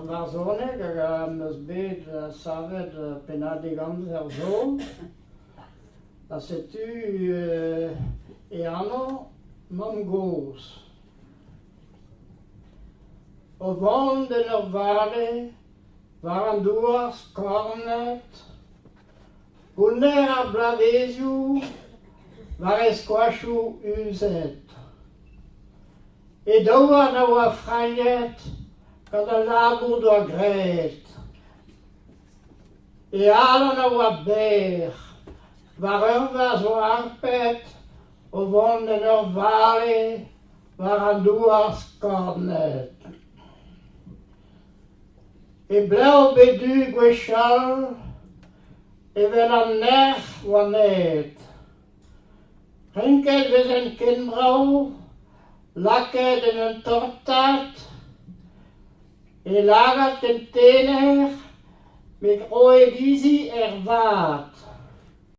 var zonnig, dus beet savet penadigam zo. Dat zit u eano non goos. Og vonden og vare waren duas cornet. Unera blavesiu var squashu uzet. E doa na wa franjet kad a labur do gret. E ala na wa ber var zo arpet og vonden og vare waren duas cornet. E blau bedu gwechal, e vel an nerf wanet. Rinket ves en kenbrau, laket en een tortat, e lagat en tener, met oe gizi ervaat.